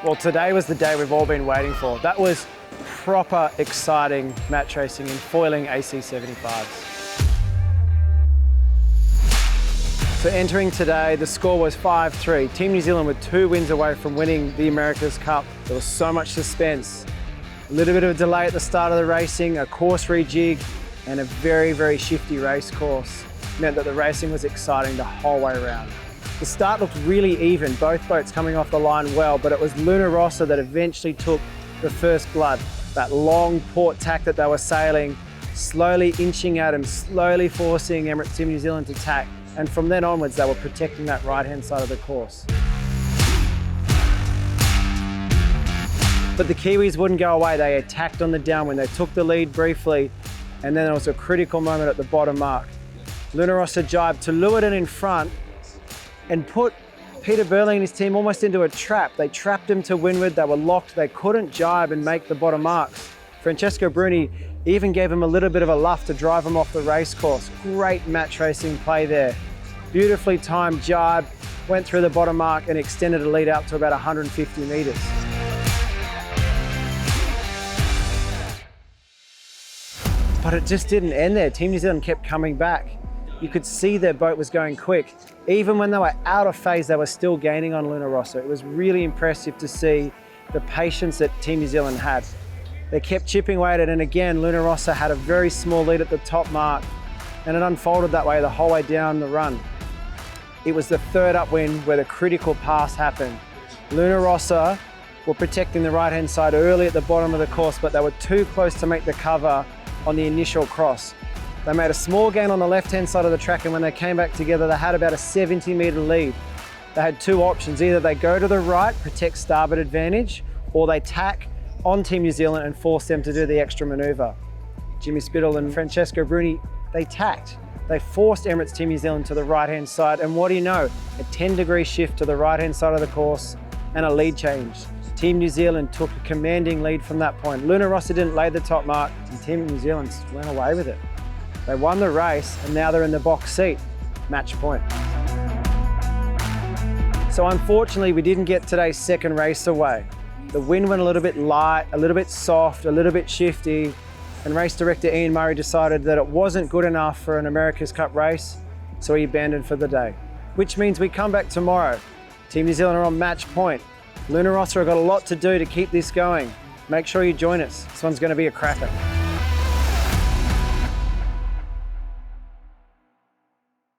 Well, today was the day we've all been waiting for. That was proper exciting match racing in foiling AC75s. So entering today, the score was 5-3. Team New Zealand were 2 wins away from winning the America's Cup. There was so much suspense. A little bit of a delay at the start of the racing, a course rejig, and a very, very shifty race course meant that the racing was exciting the whole way around. The start looked really even, both boats coming off the line well, but it was Luna Rossa that eventually took the first blood. That long port tack that they were sailing, slowly inching at him, slowly forcing Emirates Team New Zealand to tack. And from then onwards, they were protecting that right-hand side of the course. But the Kiwis wouldn't go away. They attacked on the downwind. They took the lead briefly, and then there was a critical moment at the bottom mark. Luna Rossa jibed to Lewis in front and put Peter Burling and his team almost into a trap. They trapped him to windward. They were locked. They couldn't jibe and make the bottom marks. Francesco Bruni even gave him a little bit of a luff to drive him off the race course. Great match racing play there. Beautifully timed jibe, went through the bottom mark and extended a lead out to about 150 metres. But it just didn't end there. Team New Zealand kept coming back. You could see their boat was going quick. Even when they were out of phase, they were still gaining on Luna Rossa. It was really impressive to see the patience that Team New Zealand had. They kept chipping away at it, and again, Luna Rossa had a very small lead at the top mark, and it unfolded that way the whole way down the run. It was the third upwind where the critical pass happened. Luna Rossa were protecting the right-hand side early at the bottom of the course, but they were too close to make the cover on the initial cross. They made a small gain on the left-hand side of the track, and when they came back together, they had about a 70-metre lead. They had 2 options. Either they go to the right, protect starboard advantage, or they tack on Team New Zealand and force them to do the extra manoeuvre. Jimmy Spittle and Francesco Bruni, they tacked. They forced Emirates Team New Zealand to the right-hand side, and what do you know? A 10-degree shift to the right-hand side of the course and a lead change. Team New Zealand took a commanding lead from that point. Luna Rossa didn't lay the top mark, and Team New Zealand went away with it. They won the race, and now they're in the box seat. Match point. So unfortunately, we didn't get today's second race away. The wind went a little bit light, a little bit soft, a little bit shifty, and race director Ian Murray decided that it wasn't good enough for an America's Cup race, so he abandoned for the day. Which means we come back tomorrow. Team New Zealand are on match point. Luna Rossa have got a lot to do to keep this going. Make sure you join us. This one's going to be a cracker.